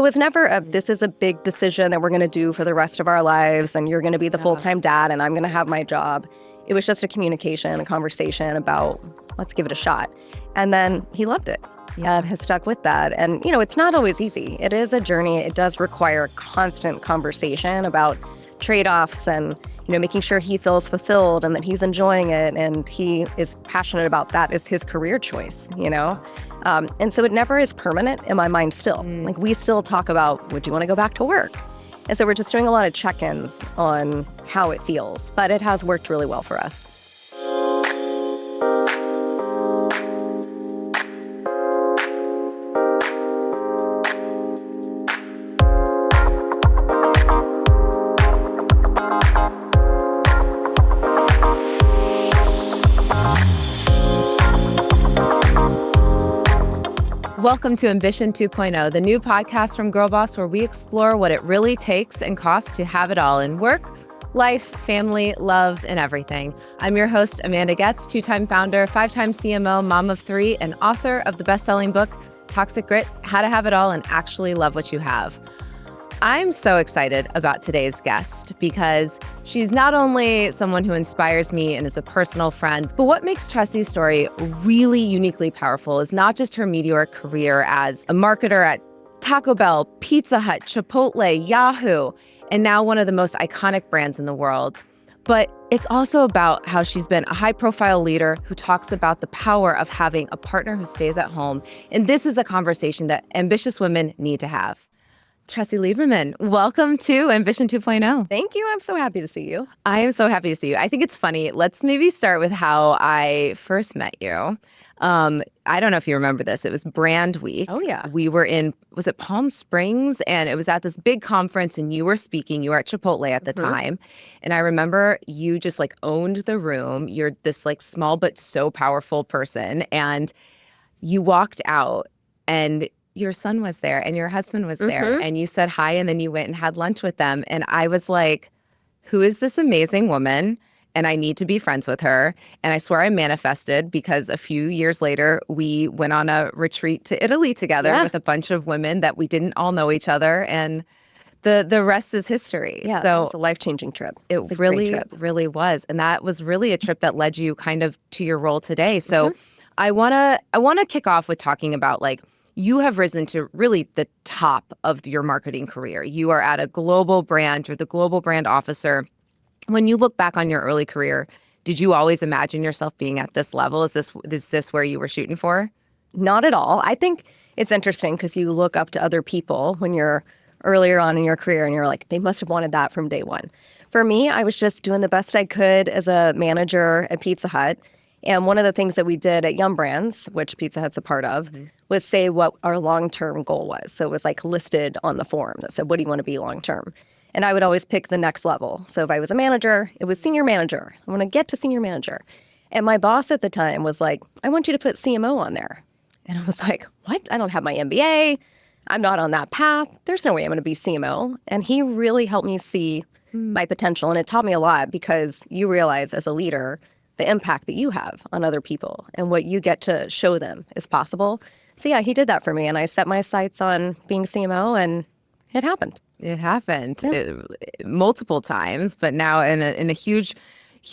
was never this is a big decision that we're going to do for the rest of our lives, and you're going to be the full-time dad, and I'm going to have my job. It was just a communication, a conversation about, let's give it a shot. And then he loved it. And has stuck with that. And, it's not always easy. It is a journey. It does require constant conversation about trade-offs and, making sure he feels fulfilled and that he's enjoying it and he is passionate about that as his career choice, And so it never is permanent in my mind still. Like, we still talk about, would you want to go back to work? And so we're just doing a lot of check-ins on how it feels. But it has worked really well for us. Welcome to Ambition 2.0, the new podcast from Girlboss, where we explore what it really takes and costs to have it all in work, life, family, love, and everything. I'm your host, Amanda Goetz, 2-time founder, 5-time CMO, mom of 3, and author of the best-selling book, Toxic Grit, How to Have It All and Actually Love What You Have. I'm so excited about today's guest because she's not only someone who inspires me and is a personal friend, but what makes Tressie's story really uniquely powerful is not just her meteoric career as a marketer at Taco Bell, Pizza Hut, Chipotle, Yahoo, and now one of the most iconic brands in the world. But it's also about how she's been a high-profile leader who talks about the power of having a partner who stays at home. And this is a conversation that ambitious women need to have. Tressie Lieberman, welcome to Ambition 2.0. Thank you. I'm so happy to see you. I am so happy to see you. I think it's funny. Let's maybe start with how I first met you. I don't know if you remember this. It was Brand Week. Oh, yeah. We were was it Palm Springs? And it was at this big conference and you were speaking. You were at Chipotle at the time. And I remember you just owned the room. You're this small but so powerful person. And you walked out and your son was there and your husband was there and you said hi and then you went and had lunch with them. And I was like, who is this amazing woman? And I need to be friends with her. And I swear I manifested because a few years later, we went on a retreat to Italy together with a bunch of women that we didn't all know each other. And the rest is history. Yeah, so it's a life-changing trip. It really was. And that was really a trip that led you kind of to your role today. So I wanna kick off with talking about you have risen to really the top of your marketing career. You are at a global brand. You're the global brand officer. When you look back on your early career, did you always imagine yourself being at this level? Is this where you were shooting for? Not at all. I think it's interesting because you look up to other people when you're earlier on in your career and you're like, they must have wanted that from day one. For me, I was just doing the best I could as a manager at Pizza Hut. And one of the things that we did at Yum Brands, which Pizza Hut's a part of, was say what our long-term goal was. So it was listed on the form that said, what do you want to be long-term? And I would always pick the next level. So if I was a manager, it was senior manager. I want to get to senior manager. And my boss at the time was like, I want you to put CMO on there. And I was like, what? I don't have my MBA. I'm not on that path. There's no way I'm going to be CMO. And he really helped me see my potential. And it taught me a lot because you realize as a leader the impact that you have on other people and what you get to show them is possible. So yeah, he did that for me. And I set my sights on being CMO and it happened. It happened multiple times, but now in a huge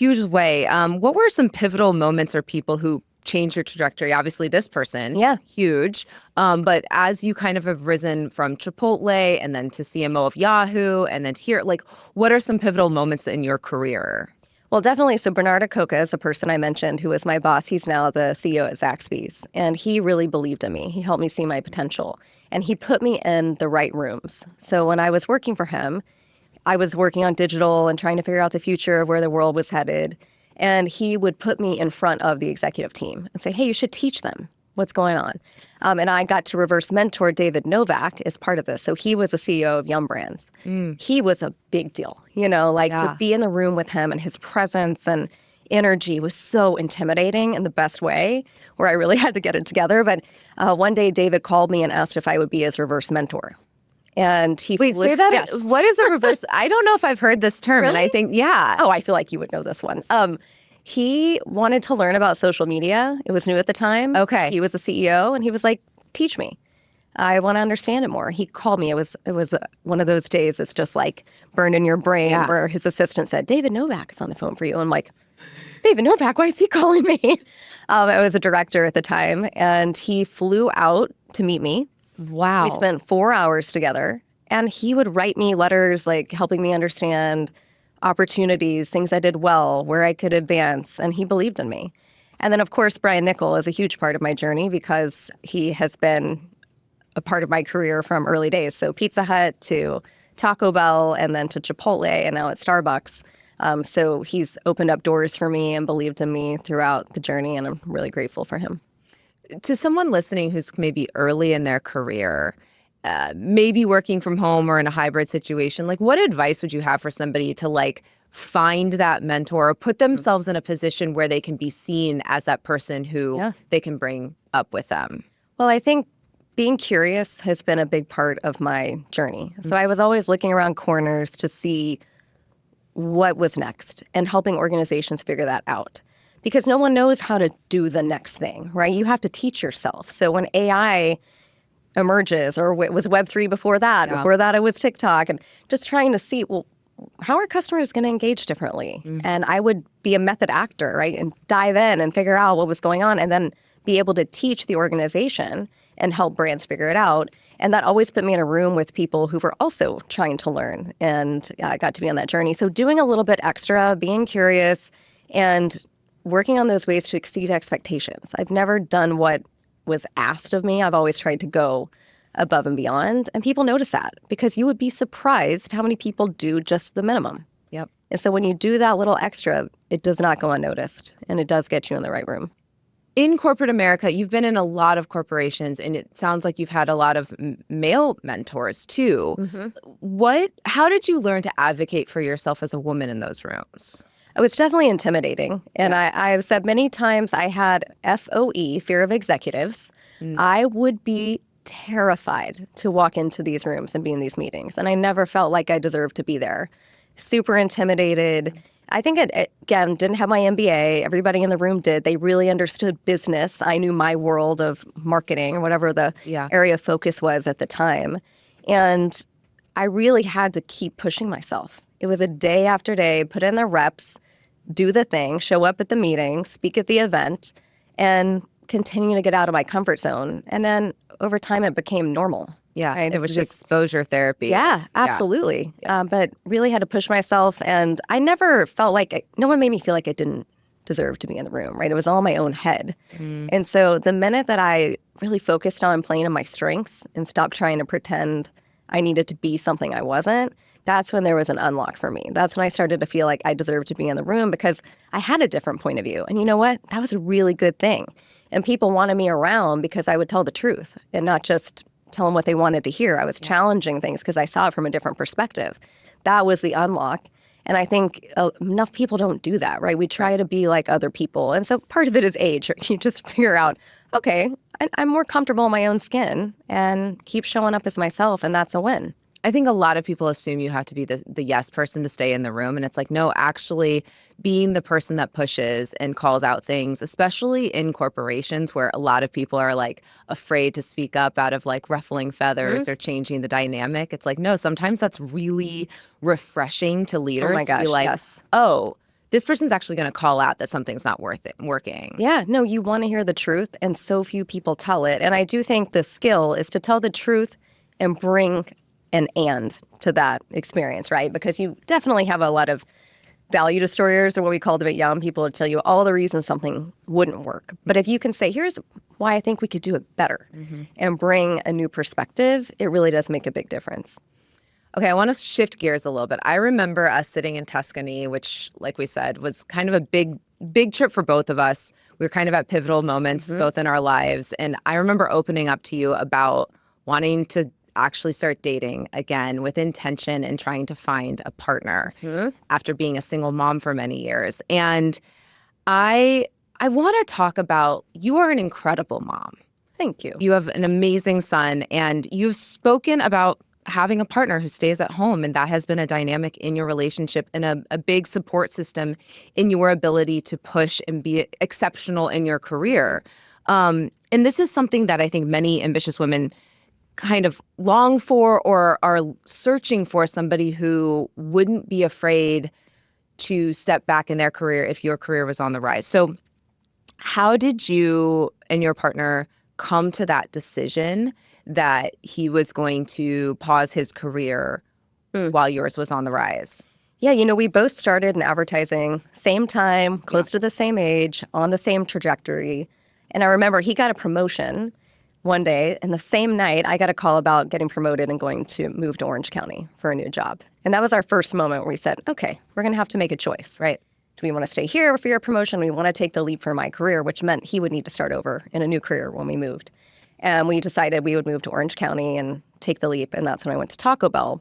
way. What were some pivotal moments or people who changed your trajectory? Obviously this person, huge. But as you kind of have risen from Chipotle and then to CMO of Yahoo and then to here, what are some pivotal moments in your career? Well, definitely. So Bernardo Coca is a person I mentioned who was my boss. He's now the CEO at Zaxby's. And he really believed in me. He helped me see my potential. And he put me in the right rooms. So when I was working for him, I was working on digital and trying to figure out the future of where the world was headed. And he would put me in front of the executive team and say, hey, you should teach them what's going on. And I got to reverse mentor David Novak as part of this. So he was a CEO of Yum Brands. He was a big deal, to be in the room with him and his presence and energy was so intimidating in the best way where I really had to get it together. But one day David called me and asked if I would be his reverse mentor. And he say that? Yes. What is a reverse? I don't know if I've heard this term. Really? And I think, Oh, I feel like you would know this one. He wanted to learn about social media. It was new at the time. Okay. He was a CEO and he was like, teach me. I want to understand it more. He called me. It was one of those days. It's just like burned in your brain where his assistant said, David Novak is on the phone for you. I'm like, David Novak, why is he calling me? I was a director at the time, and he flew out to meet me. Wow. We spent 4 hours together, and he would write me letters like helping me understand opportunities, things I did well, where I could advance, and he believed in me. And then, of course, Brian Nichol is a huge part of my journey because he has been a part of my career from early days. So Pizza Hut to Taco Bell and then to Chipotle and now at Starbucks. So he's opened up doors for me and believed in me throughout the journey, and I'm really grateful for him. To someone listening who's maybe early in their career, maybe working from home or in a hybrid situation, like what advice would you have for somebody to like find that mentor or put themselves in a position where they can be seen as that person who they can bring up with them? Well, I think being curious has been a big part of my journey. So I was always looking around corners to see what was next and helping organizations figure that out. Because no one knows how to do the next thing, right? You have to teach yourself. So when AI emerges, or it was Web3 before that, before that it was TikTok, and just trying to see, well, how are customers going to engage differently? And I would be a method actor, right? And dive in and figure out what was going on and then be able to teach the organization and help brands figure it out. And that always put me in a room with people who were also trying to learn, and I got to be on that journey. So doing a little bit extra, being curious, and working on those ways to exceed expectations. I've never done what was asked of me. I've always tried to go above and beyond. And people notice that because you would be surprised how many people do just the minimum. Yep. And so when you do that little extra, it does not go unnoticed, and it does get you in the right room. In corporate America, you've been in a lot of corporations, and it sounds like you've had a lot of male mentors too. How did you learn to advocate for yourself as a woman in those rooms? It was definitely intimidating. And I've said many times I had FOE, fear of executives. I would be terrified to walk into these rooms and be in these meetings. And I never felt like I deserved to be there. Super intimidated. I think, again, didn't have my MBA. Everybody in the room did. They really understood business. I knew my world of marketing or whatever the area of focus was at the time. And I really had to keep pushing myself. It was a day after day, put in the reps, do the thing, show up at the meeting, speak at the event, and continue to get out of my comfort zone. And then over time, it became normal. Yeah, right? it was just exposure therapy. Yeah, absolutely. Yeah. But really had to push myself. And I never felt like, no one made me feel like I didn't deserve to be in the room, right? It was all in my own head. And so the minute that I really focused on playing to my strengths and stopped trying to pretend I needed to be something I wasn't, that's when there was an unlock for me. That's when I started to feel like I deserved to be in the room because I had a different point of view. And you know what? That was a really good thing. And people wanted me around because I would tell the truth and not just tell them what they wanted to hear. I was challenging things because I saw it from a different perspective. That was the unlock. And I think enough people don't do that, right? We try to be like other people. And so part of it is age. You just figure out, okay, I'm more comfortable in my own skin and keep showing up as myself, and that's a win. I think a lot of people assume you have to be the yes person to stay in the room. And it's like, no, actually being the person that pushes and calls out things, especially in corporations where a lot of people are like afraid to speak up out of like ruffling feathers or changing the dynamic. It's like, no, sometimes that's really refreshing to leaders. Oh my gosh, to be like, yes. Oh, this person's actually going to call out that something's not working. Yeah, no, you want to hear the truth, and so few people tell it. And I do think the skill is to tell the truth and bring an and to that experience, right? Because you definitely have a lot of value destroyers, or what we cultivate young people, to tell you all the reasons something wouldn't work. But if you can say, here's why I think we could do it better and bring a new perspective, it really does make a big difference. Okay, I want to shift gears a little bit. I remember us sitting in Tuscany, which, like we said, was kind of a big trip for both of us. We were kind of at pivotal moments both in our lives. And I remember opening up to you about wanting to actually start dating again with intention and trying to find a partner after being a single mom for many years. And I want to talk about, you are an incredible mom. Thank you. You have an amazing son, and you've spoken about having a partner who stays at home, and that has been a dynamic in your relationship and a big support system in your ability to push and be exceptional in your career. And this is something that I think many ambitious women kind of long for or are searching for somebody who wouldn't be afraid to step back in their career if your career was on the rise. So how did you and your partner come to that decision that he was going to pause his career while yours was on the rise? Yeah, we both started in advertising, same time, close to the same age, on the same trajectory. And I remember he got a promotion one day, and the same night I got a call about getting promoted and going to move to Orange County for a new job. And that was our first moment where we said, okay, we're going to have to make a choice. Right. Do we want to stay here for your promotion? We want to take the leap for my career, which meant he would need to start over in a new career when we moved. And we decided we would move to Orange County and take the leap. And that's when I went to Taco Bell.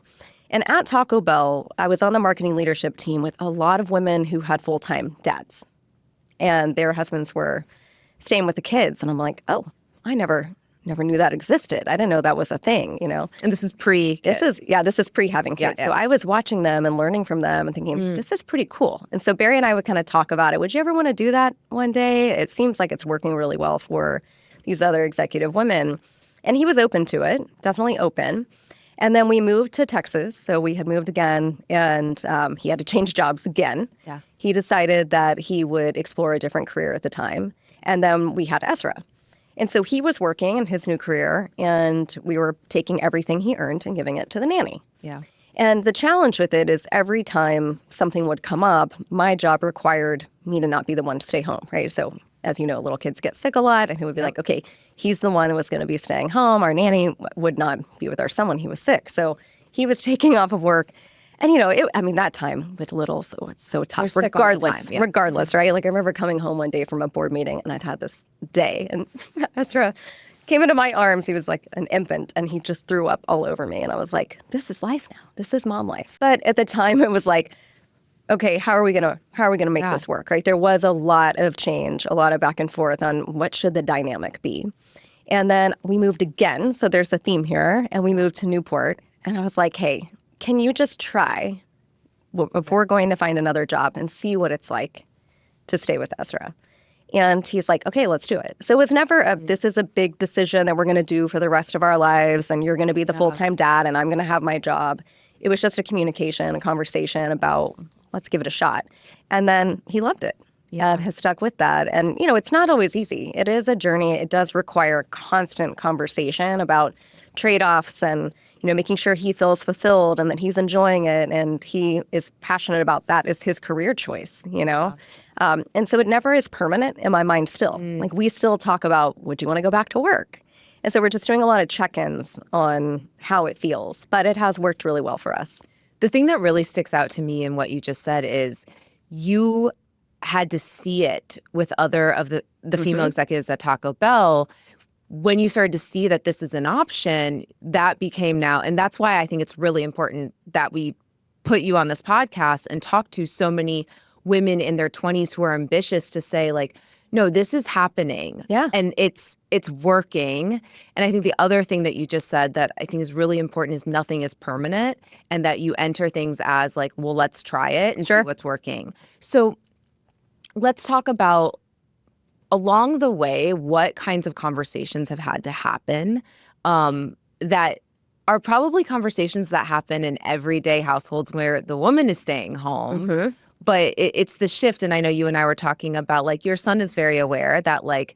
And at Taco Bell, I was on the marketing leadership team with a lot of women who had full-time dads. And their husbands were staying with the kids. And I'm like, oh, I never knew that existed. I didn't know that was a thing, And this is pre-kid. This is pre-having kids. Yeah. So I was watching them and learning from them and thinking, this is pretty cool. And so Barry and I would kind of talk about it. Would you ever want to do that one day? It seems like it's working really well for these other executive women. And he was open to it, definitely open. And then we moved to Texas. So we had moved again, and he had to change jobs again. Yeah. He decided that he would explore a different career at the time. And then we had Ezra. And so he was working in his new career, and we were taking everything he earned and giving it to the nanny. Yeah. And the challenge with it is every time something would come up, my job required me to not be the one to stay home, right? So as you know, little kids get sick a lot, and he would be like, okay, he's the one that was going to be staying home. Our nanny would not be with our son when he was sick. So he was taking off of work. And, that time with littles, it's so tough. Regardless, right? Like I remember coming home one day from a board meeting, and I'd had this day, and Ezra came into my arms. He was like an infant, and he just threw up all over me. And I was like, this is life now. This is mom life. But at the time, it was like, okay, how are we gonna make this work, right? There was a lot of change, a lot of back and forth on what should the dynamic be. And then we moved again. So there's a theme here, and we moved to Newport. And I was like, hey, can you just try before going to find another job and see what it's like to stay with Ezra? And he's like, okay, let's do it. So it was never this is a big decision that we're going to do for the rest of our lives, and you're going to be the full-time dad, and I'm going to have my job. It was just a communication, a conversation about let's give it a shot. And then he loved it. And has stuck with that. And, it's not always easy. It is a journey. It does require constant conversation about trade-offs and, making sure he feels fulfilled and that he's enjoying it and he is passionate about that as his career choice, And so it never is permanent in my mind still. Like we still talk about, would you want to go back to work? And so we're just doing a lot of check-ins on how it feels. But it has worked really well for us. The thing that really sticks out to me in what you just said is you had to see it with other of the female executives at Taco Bell. When you started to see that this is an option, that became now, and that's why I think it's really important that we put you on this podcast and talk to so many women in their 20s who are ambitious to say like, no, this is happening. Yeah. And it's working. And I think the other thing that you just said that I think is really important is nothing is permanent and that you enter things as like, well, let's try it and see what's working. So let's talk about along the way, what kinds of conversations have had to happen that are probably conversations that happen in everyday households where the woman is staying home. But it's the shift. And I know you and I were talking about like your son is very aware that like,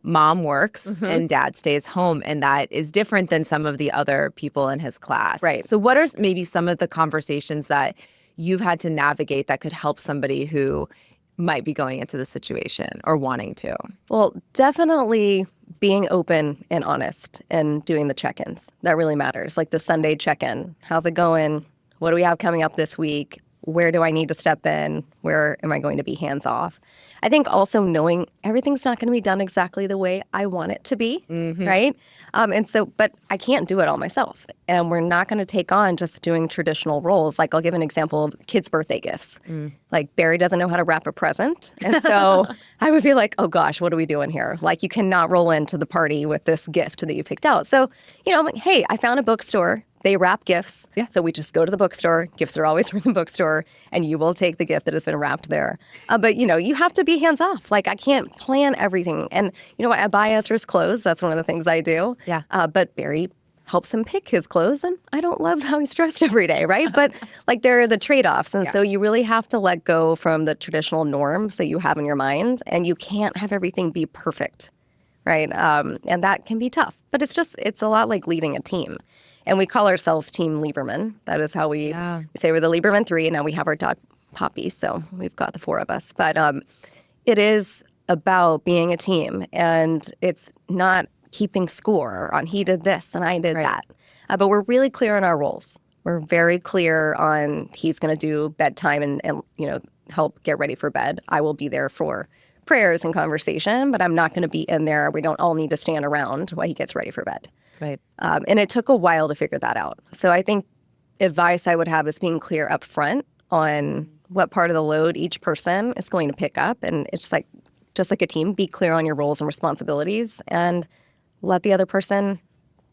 mom works and dad stays home. And that is different than some of the other people in his class. Right. So what are maybe some of the conversations that you've had to navigate that could help somebody who might be going into the situation or wanting to? Well, definitely being open and honest and doing the check-ins. That really matters. Like the Sunday check-in. How's it going? What do we have coming up this week? Where do I need to step in? Where am I going to be hands off? I think also knowing everything's not going to be done exactly the way I want it to be, right? But I can't do it all myself. And we're not going to take on just doing traditional roles. Like I'll give an example of kids' birthday gifts. Like Barry doesn't know how to wrap a present. And so I would be like, oh gosh, what are we doing here? Like you cannot roll into the party with this gift that you picked out. So, I'm like, hey, I found a bookstore they wrap gifts. Yeah. So we just go to the bookstore. Gifts are always from the bookstore, and you will take the gift that has been wrapped there. But, you have to be hands off. Like, I can't plan everything. And, I buy Ezra's clothes. That's one of the things I do. Yeah. But Barry helps him pick his clothes, and I don't love how he's dressed every day, right? But like, there are the trade-offs, and so you really have to let go from the traditional norms that you have in your mind, and you can't have everything be perfect, right? And that can be tough, but it's a lot like leading a team. And we call ourselves Team Lieberman. That is how we say we're the Lieberman 3, and now we have our dog Poppy, so we've got the 4 of us. But it is about being a team, and it's not keeping score on he did this and I did that. But we're really clear on our roles. We're very clear on he's going to do bedtime and help get ready for bed. I will be there for prayers and conversation, but I'm not going to be in there. We don't all need to stand around while he gets ready for bed. Right. And it took a while to figure that out. So I think advice I would have is being clear up front on what part of the load each person is going to pick up. And it's just like a team, be clear on your roles and responsibilities and let the other person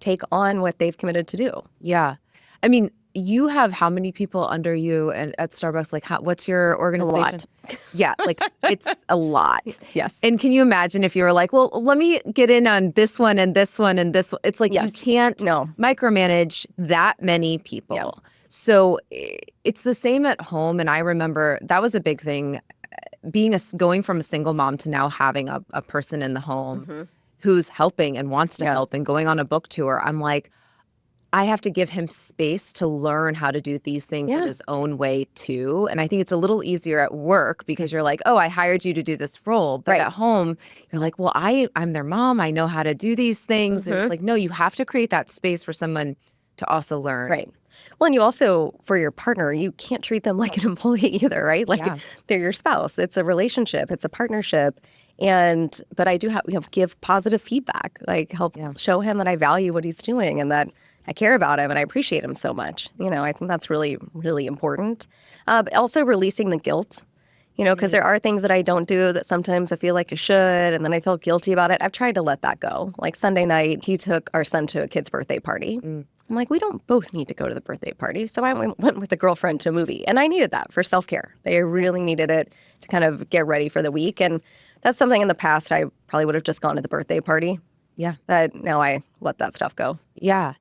take on what they've committed to do. Yeah. I mean, you have how many people under you at Starbucks? Like, what's your organization? A lot. Yeah, like it's a lot. Yes. And can you imagine if you were like, well, let me get in on this one and this one and this one? It's like you can't micromanage that many people. Yeah. So it's the same at home. And I remember that was a big thing, going from a single mom to now having a person in the home who's helping and wants to help and going on a book tour. I'm like, I have to give him space to learn how to do these things in his own way too. And I think it's a little easier at work because you're like, oh, I hired you to do this role. But at home, you're like, well, I'm their mom. I know how to do these things. And it's like, no, you have to create that space for someone to also learn. Right. Well, and you also, for your partner, you can't treat them like an employee either, right? Like they're your spouse. It's a relationship. It's a partnership. But I do give positive feedback, like help show him that I value what he's doing and that I care about him and I appreciate him so much. I think that's really, really important. But also releasing the guilt, because there are things that I don't do that sometimes I feel like I should, and then I feel guilty about it. I've tried to let that go. Like Sunday night, he took our son to a kid's birthday party. I'm like, we don't both need to go to the birthday party. So I went with a girlfriend to a movie, and I needed that for self-care. I really needed it to kind of get ready for the week. And that's something in the past I probably would have just gone to the birthday party. Yeah. But now I let that stuff go. Yeah.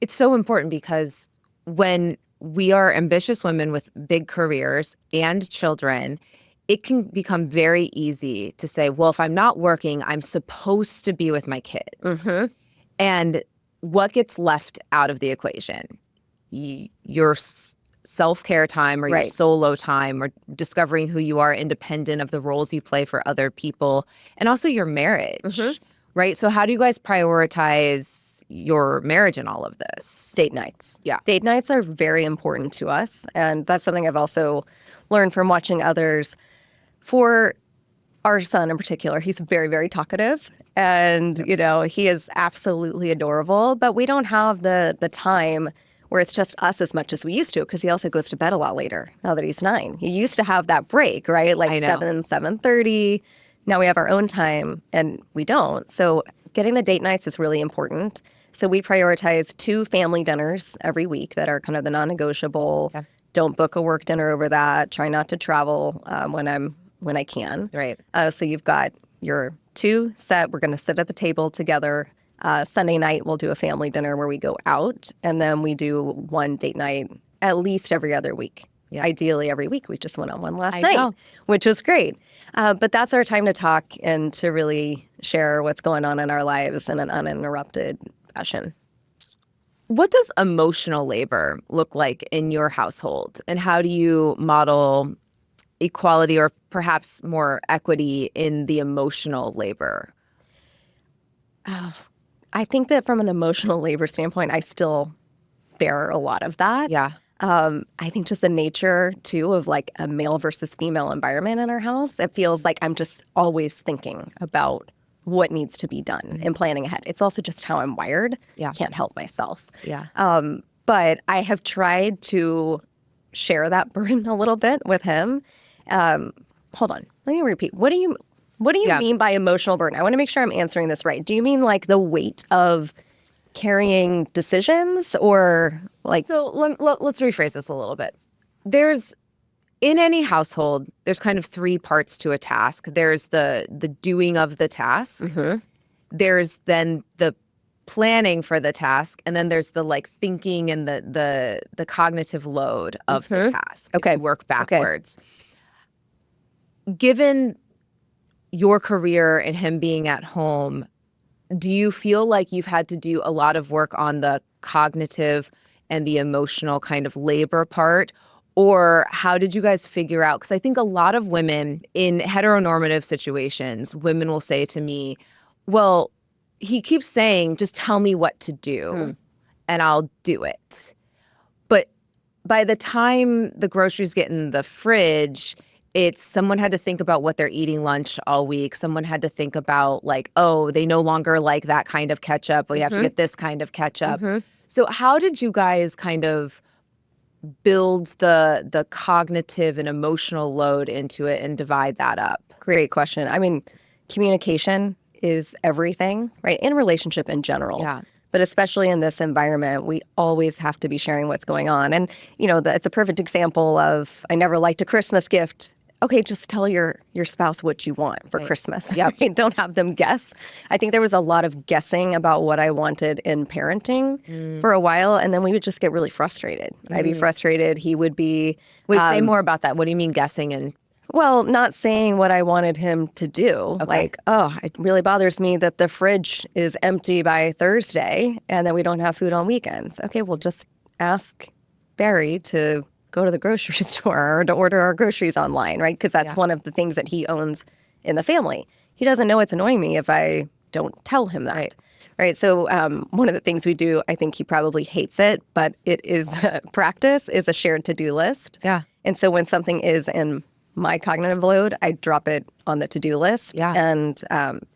It's so important because when we are ambitious women with big careers and children, it can become very easy to say, well, if I'm not working, I'm supposed to be with my kids. And what gets left out of the equation? Your self-care time or your solo time or discovering who you are independent of the roles you play for other people, and also your marriage, right? So how do you guys prioritize your marriage in all of this? Date nights. Yeah. Date nights are very important to us. And that's something I've also learned from watching others. For our son in particular, he's very, very talkative. And, he is absolutely adorable. But we don't have the time where it's just us as much as we used to, because he also goes to bed a lot later now that he's 9. He used to have that break, right? Like 7:30. Now we have our own time, and we don't. So getting the date nights is really important. So we prioritize 2 family dinners every week that are kind of the non-negotiable. Okay. Don't book a work dinner over that. Try not to travel when I can. Right. So you've got your 2 set. We're going to sit at the table together. Sunday night, we'll do a family dinner where we go out, and then we do 1 date night at least every other week. Yeah. Ideally, every week. We just went on one last night, which was great. But that's our time to talk and to really share what's going on in our lives in an uninterrupted fashion. What does emotional labor look like in your household? And how do you model equality or perhaps more equity in the emotional labor? I think that from an emotional labor standpoint, I still bear a lot of that. Yeah. I think just the nature, too, of like a male versus female environment in our house, it feels like I'm just always thinking about what needs to be done and planning ahead. It's also just how I'm wired. Yeah. Can't help myself. Yeah. But I have tried to share that burden a little bit with him. Hold on. Let me repeat. What do you mean by emotional burden? I want to make sure I'm answering this right. Do you mean like the weight of carrying decisions or like. So let's rephrase this a little bit. In any household, there's kind of three parts to a task. There's the doing of the task. There's then the planning for the task, and then there's the like thinking and the cognitive load of the task. Okay. Work backwards. Given your career and him being at home, do you feel like you've had to do a lot of work on the cognitive and the emotional kind of labor part? Or how did you guys figure out? Because I think a lot of women in heteronormative situations, women will say to me, well, he keeps saying, just tell me what to do and I'll do it. But by the time the groceries get in the fridge, it's someone had to think about what they're eating lunch all week. Someone had to think about like, oh, they no longer like that kind of ketchup. We have to get this kind of ketchup. So how did you guys kind of build the cognitive and emotional load into it and divide that up? Great question. I mean, communication is everything, right? In a relationship in general. Yeah. But especially in this environment, we always have to be sharing what's going on. And, it's a perfect example of, I never liked a Christmas gift. Okay, just tell your spouse what you want for Christmas. Yeah, right? Don't have them guess. I think there was a lot of guessing about what I wanted in parenting for a while, and then we would just get really frustrated. I'd be frustrated. He would be. Wait, say more about that. What do you mean guessing? And well, not saying what I wanted him to do. Okay. Like, oh, it really bothers me that the fridge is empty by Thursday and that we don't have food on weekends. Okay, well, just ask Barry to go to the grocery store or to order our groceries online, right? Because that's one of the things that he owns in the family. He doesn't know it's annoying me if I don't tell him that. Right. So one of the things we do, I think he probably hates it, but it is practice, is a shared to-do list. Yeah. And so when something is in my cognitive load, I drop it on the to-do list and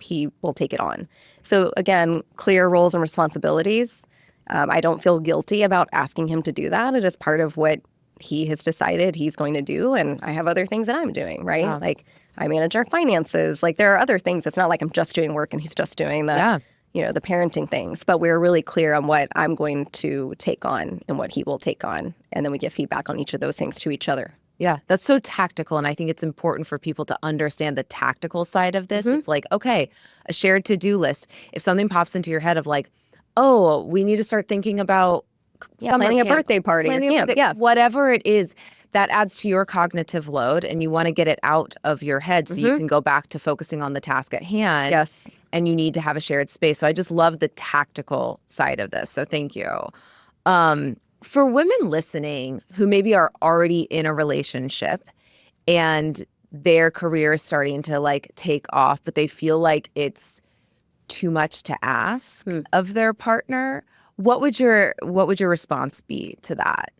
he will take it on. So again, clear roles and responsibilities. I don't feel guilty about asking him to do that. It is part of what he has decided he's going to do, and I have other things that I'm doing, right? Yeah. Like I manage our finances. Like there are other things. It's not like I'm just doing work and he's just doing the parenting things. But we're really clear on what I'm going to take on and what he will take on, and then we give feedback on each of those things to each other. Yeah, that's so tactical, and I think it's important for people to understand the tactical side of this. It's like, okay, a shared to-do list. If something pops into your head of like, oh, we need to start thinking about planning a birthday party, whatever it is, that adds to your cognitive load, and you want to get it out of your head so you can go back to focusing on the task at hand. Yes. And you need to have a shared space. So I just love the tactical side of this. So thank you. For women listening who maybe are already in a relationship and their career is starting to like take off, but they feel like it's too much to ask of their partner, what would your response be to that?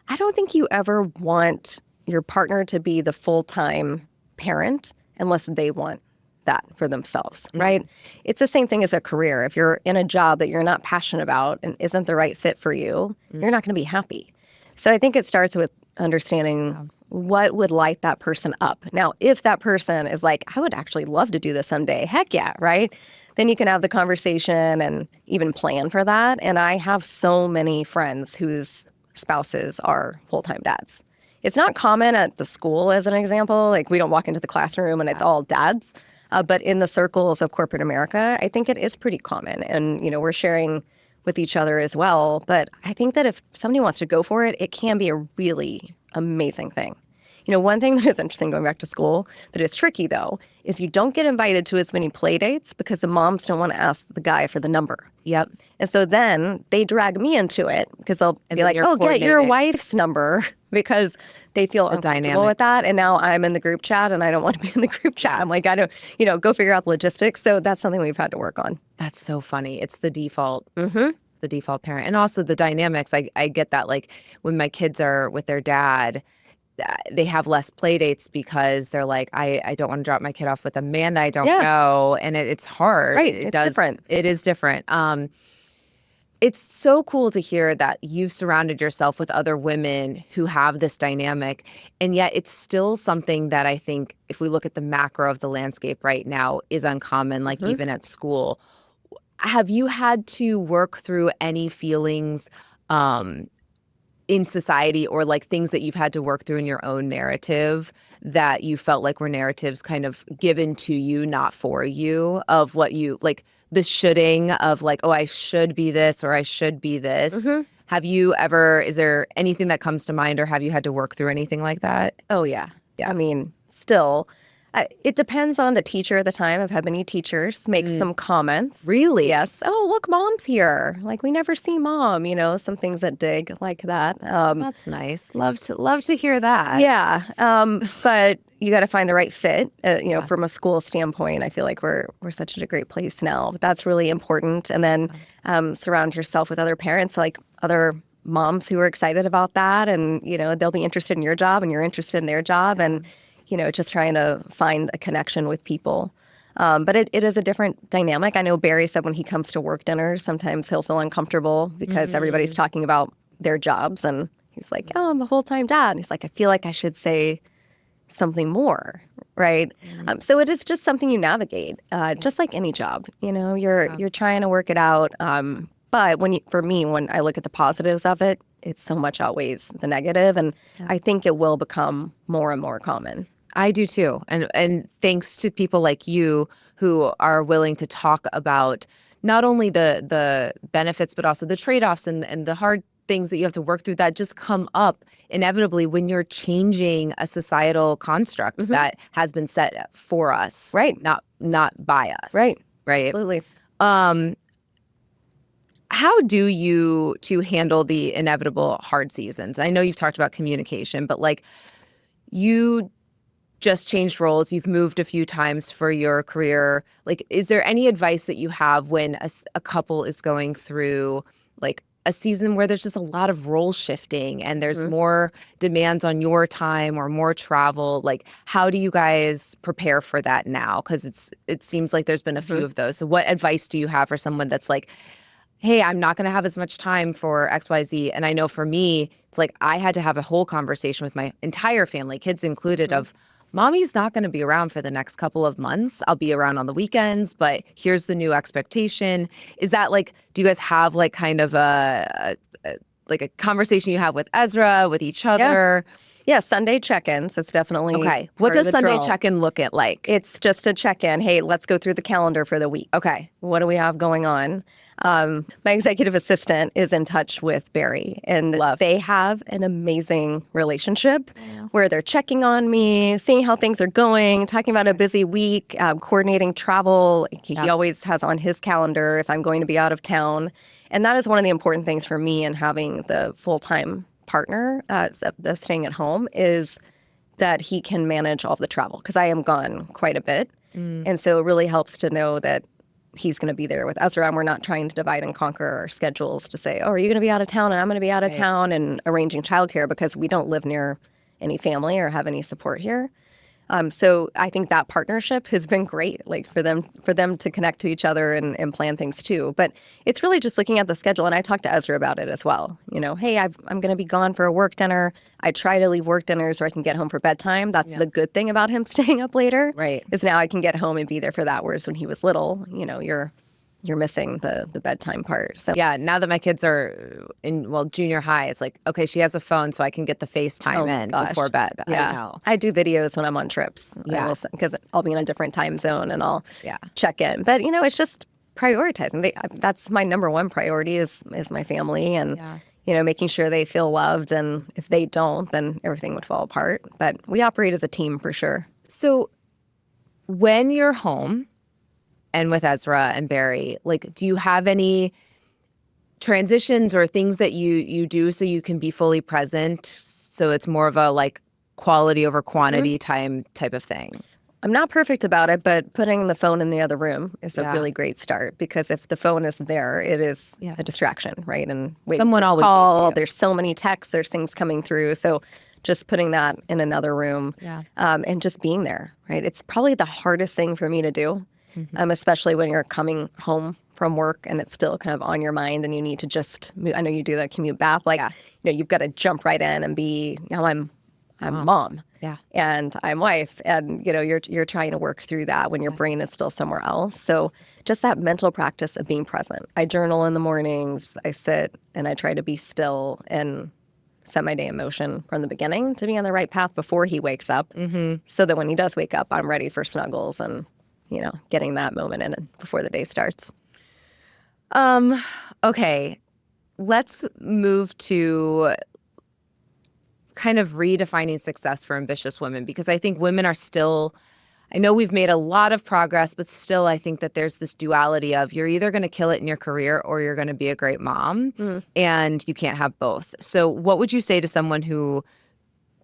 I don't think you ever want your partner to be the full-time parent unless they want that for themselves, right? It's the same thing as a career. If you're in a job that you're not passionate about and isn't the right fit for you, you're not going to be happy. So I think it starts with understanding what would light that person up. Now, if that person is like, I would actually love to do this someday, heck yeah, right? Then you can have the conversation and even plan for that. And I have so many friends whose spouses are full-time dads. It's not common at the school, as an example. Like, we don't walk into the classroom and it's all dads. But in the circles of corporate America, I think it is pretty common. And, we're sharing with each other as well. But I think that if somebody wants to go for it, it can be a really amazing thing. One thing that is interesting going back to school that is tricky, though, is you don't get invited to as many play dates because the moms don't want to ask the guy for the number. Yep. And so then they drag me into it because they'll be like, oh, get your wife's number, because they feel uncomfortable with that. And now I'm in the group chat and I don't want to be in the group chat. I'm like, I don't, go figure out the logistics. So that's something we've had to work on. That's so funny. It's the default. The default parent. And also the dynamics. I get that. Like when my kids are with their dad, they have less play dates because they're like, I don't want to drop my kid off with a man that I don't know. And it's hard. Right. It's different. It is different. It's so cool to hear that you've surrounded yourself with other women who have this dynamic. And yet it's still something that I think, if we look at the macro of the landscape right now, is uncommon, like even at school. have you had to work through any feelings in society, or like things that you've had to work through in your own narrative that you felt like were narratives kind of given to you, not for you, of what you like the shoulding of like, oh, I should be this or I should be this? Have you ever, is there anything that comes to mind, or have you had to work through anything like that? Oh, yeah. I mean, still, it depends on the teacher at the time. I've had many teachers make some comments. Really? Yes. Oh, look, mom's here. Like, we never see mom, some things that dig like that. That's nice. Love to hear that. Yeah. But you got to find the right fit. From a school standpoint, I feel like we're such a great place now. That's really important. And then surround yourself with other parents, like other moms who are excited about that. And, they'll be interested in your job and you're interested in their job. And, just trying to find a connection with people. But it is a different dynamic. I know Barry said when he comes to work dinners, sometimes he'll feel uncomfortable because everybody's talking about their jobs. And he's like, oh, I'm a full-time dad. And he's like, I feel like I should say something more, right? So it is just something you navigate, just like any job. You're trying to work it out. But for me, when I look at the positives of it, it so much outweighs the negative. And I think it will become more and more common. I do too. And thanks to people like you who are willing to talk about not only the benefits, but also the trade-offs and the hard things that you have to work through that just come up inevitably when you're changing a societal construct that has been set for us. Right. Not by us. Right. Right. Absolutely. How do you to handle the inevitable hard seasons? I know you've talked about communication, but like you just changed roles. You've moved a few times for your career. Like, is there any advice that you have when a couple is going through like a season where there's just a lot of role shifting and there's more demands on your time or more travel? Like, how do you guys prepare for that now? Because it seems like there's been a few of those. So what advice do you have for someone that's like, hey, I'm not going to have as much time for XYZ. And I know for me, it's like I had to have a whole conversation with my entire family, kids included, of mommy's not going to be around for the next couple of months. I'll be around on the weekends, but here's the new expectation. Is that like, do you guys have like kind of a conversation you have with Ezra, with each other? Yeah, Sunday check-ins. It's definitely okay. What does Sunday check-in look at like? It's just a check-in. Hey, let's go through the calendar for the week. Okay. What do we have going on? My executive assistant is in touch with Barry, and they have an amazing relationship where they're checking on me, seeing how things are going, talking about a busy week, coordinating travel. He always has on his calendar if I'm going to be out of town. And that is one of the important things for me in having the full-time partner that's staying at home, is that he can manage all of the travel, because I am gone quite a bit. And so it really helps to know that he's going to be there with Ezra, and we're not trying to divide and conquer our schedules to say, oh, are you going to be out of town and I'm going to be out of town, and arranging childcare, because we don't live near any family or have any support here. So I think that partnership has been great, like for them to connect to each other and plan things too. But it's really just looking at the schedule. And I talked to Ezra about it as well. Hey, I'm going to be gone for a work dinner. I try to leave work dinners where I can get home for bedtime. That's the good thing about him staying up later. Right. Is now I can get home and be there for that. Whereas when he was little, you're missing the bedtime part. So yeah, now that my kids are in junior high, it's like, okay, she has a phone, so I can get the FaceTime before bed. Yeah. I know. I do videos when I'm on trips. Yeah, because I'll be in a different time zone and I'll check in. But it's just prioritizing. That's my number one priority is my family, and making sure they feel loved. And if they don't, then everything would fall apart. But we operate as a team for sure. So when you're home and with Ezra and Barry, like, do you have any transitions or things that you do so you can be fully present, so it's more of a like quality over quantity type of thing? I'm not perfect about it, but putting the phone in the other room is a really great start, because if the phone is there, it is a distraction, right? And someone always call. There's so many texts. There's things coming through. So just putting that in another room and just being there, right? It's probably the hardest thing for me to do. Especially when you're coming home from work and it's still kind of on your mind and you need to just move. I know you do the commute back. Like, you've got to jump right in and now I'm I'm mom. Yeah. And I'm wife. And, you're trying to work through that when your brain is still somewhere else. So just that mental practice of being present. I journal in the mornings. I sit and I try to be still and set my day in motion from the beginning to be on the right path before he wakes up. So that when he does wake up, I'm ready for snuggles and, getting that moment in before the day starts. Okay. Let's move to kind of redefining success for ambitious women, because I think women are still, I know we've made a lot of progress, but still I think that there's this duality of you're either going to kill it in your career or you're going to be a great mom, and you can't have both. So what would you say to someone who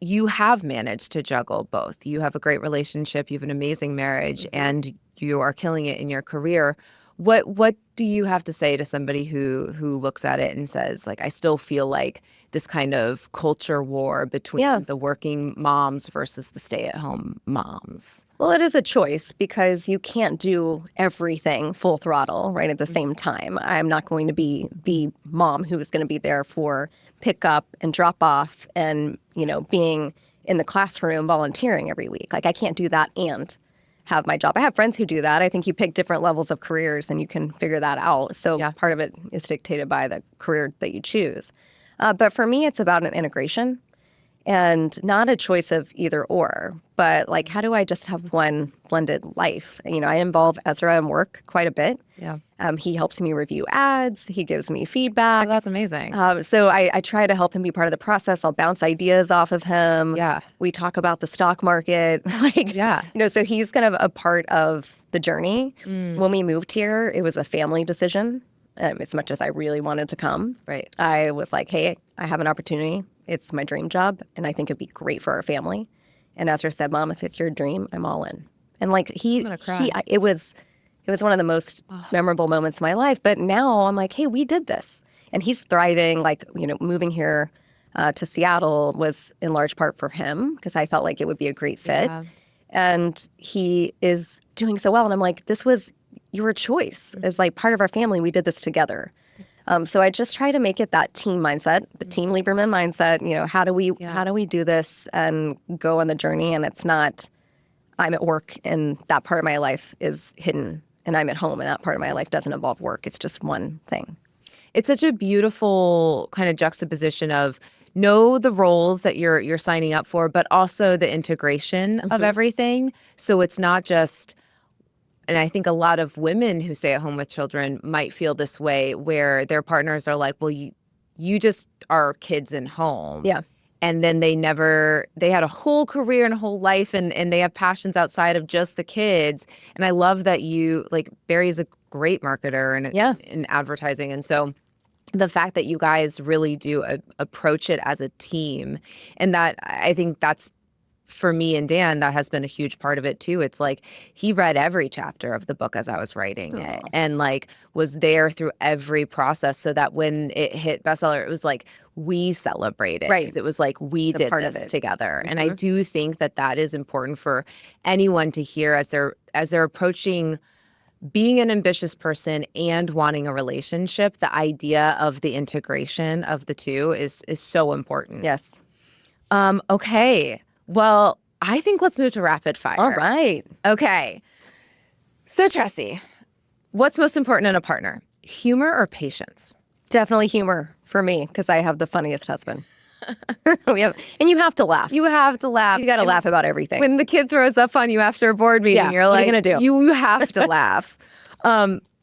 you have managed to juggle both? You have a great relationship, you have an amazing marriage, and you are killing it in your career. What do you have to say to somebody who looks at it and says, like, I still feel like this kind of culture war between the working moms versus the stay-at-home moms? Well, it is a choice because you can't do everything full throttle right at the same time. I'm not going to be the mom who is going to be there for pick up and drop off and, being in the classroom volunteering every week. Like, I can't do that and have my job. I have friends who do that. I think you pick different levels of careers and you can figure that out. So part of it is dictated by the career that you choose. But for me, it's about an integration and not a choice of either or, but like, how do I just have one blended life? I involve Ezra in work quite a bit. Yeah. He helps me review ads. He gives me feedback. Oh, that's amazing. So I try to help him be part of the process. I'll bounce ideas off of him. Yeah. We talk about the stock market. So he's kind of a part of the journey. When we moved here, it was a family decision. As much as I really wanted to come. Right. I was like, hey, I have an opportunity. It's my dream job, and I think it'd be great for our family. And Ezra said, Mom, if it's your dream, I'm all in. And like it was one of the most memorable moments of my life. But now I'm like, hey, we did this. And he's thriving. Like, moving here to Seattle was in large part for him because I felt like it would be a great fit. Yeah. And he is doing so well. And I'm like, this was your choice. As like part of our family, we did this together. So I just try to make it that team mindset, the team Lieberman mindset. How do we do this and go on the journey? And it's not I'm at work and that part of my life is hidden, and I'm at home and that part of my life doesn't involve work. It's just one thing. It's such a beautiful kind of juxtaposition of know the roles that you're signing up for, but also the integration of everything. So it's not just. And I think a lot of women who stay at home with children might feel this way, where their partners are like, well, you just are kids in home. Yeah. And then they had a whole career and a whole life and they have passions outside of just the kids. And I love that Barry's a great marketer in advertising. And so the fact that you guys really do approach it as a team, and that I think that's, for me and Dan, that has been a huge part of it too. It's like he read every chapter of the book as I was writing it, and like was there through every process, so that when it hit bestseller, it was like we celebrated. Right. 'Cause it was like we did this together. And I do think that is important for anyone to hear as they're approaching being an ambitious person and wanting a relationship. The idea of the integration of the two is so important. Yes. Okay. Well, I think let's move to rapid fire. All right. Okay. So, Tressie, what's most important in a partner? Humor or patience? Definitely humor for me, because I have the funniest husband. And you have to laugh. You have to laugh. You got to laugh about everything. When the kid throws up on you after a board meeting, you're like, what are you going to do? You have to laugh.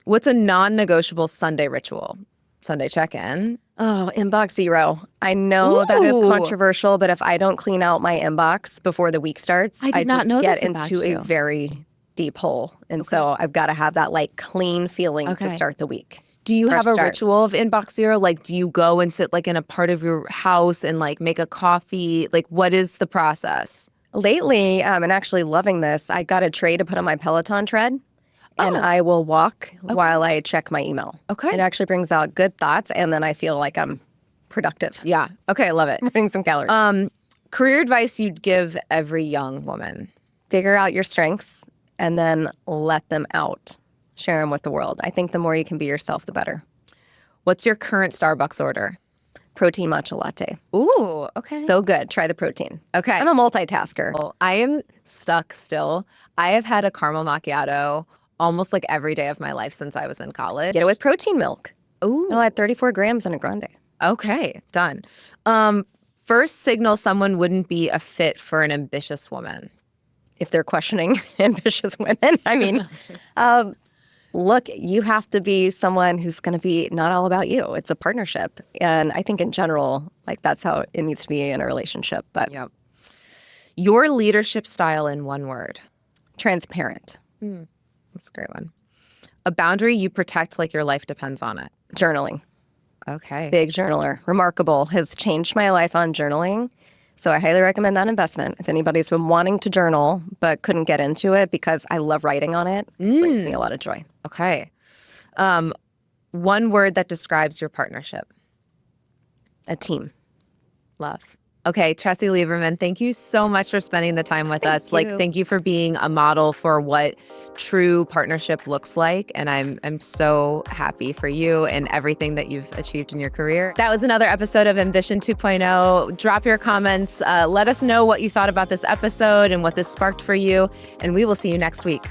What's a non-negotiable Sunday ritual? Sunday check-in. Oh, inbox zero. I know that is controversial, but if I don't clean out my inbox before the week starts, I just get into a very deep hole. And so I've got to have that like clean feeling to start the week. Do you have a ritual of inbox zero? Like, do you go and sit like in a part of your house and like make a coffee? Like, what is the process? Lately, and actually loving this, I got a tray to put on my Peloton tread. And I will walk while I check my email. Okay. It actually brings out good thoughts, and then I feel like I'm productive. Yeah. Okay, I love it. Burning some calories. Career advice you'd give every young woman? Figure out your strengths and then let them out. Share them with the world. I think the more you can be yourself, the better. What's your current Starbucks order? protein matcha latte. Ooh, okay. So good. Try the protein. Okay. I'm a multitasker. Well, I am stuck still. I have had a caramel macchiato almost like every day of my life since I was in college. Get it with protein milk. Ooh. It'll add 34 grams in a grande. Okay, done. First signal someone wouldn't be a fit for an ambitious woman. If they're questioning ambitious women, I mean, look, you have to be someone who's going to be not all about you. It's a partnership. And I think in general, like that's how it needs to be in a relationship. But Yep. Your leadership style in one word. transparent. That's a great one. A boundary you protect like your life depends on it. Journaling. Okay. Big journaler. Remarkable. Has changed my life on journaling. So I highly recommend that investment. If anybody's been wanting to journal but couldn't get into it because I love writing on it, it brings me a lot of joy. Okay. One word that describes your partnership. A team. Love. Okay, Tressie Lieberman, thank you so much for spending the time with us. you. Thank you for being a model for what true partnership looks like. And I'm so happy for you and everything that you've achieved in your career. That was another episode of Ambition 2.0. Drop your comments. Let us know what you thought about this episode and what this sparked for you. And we will see you next week.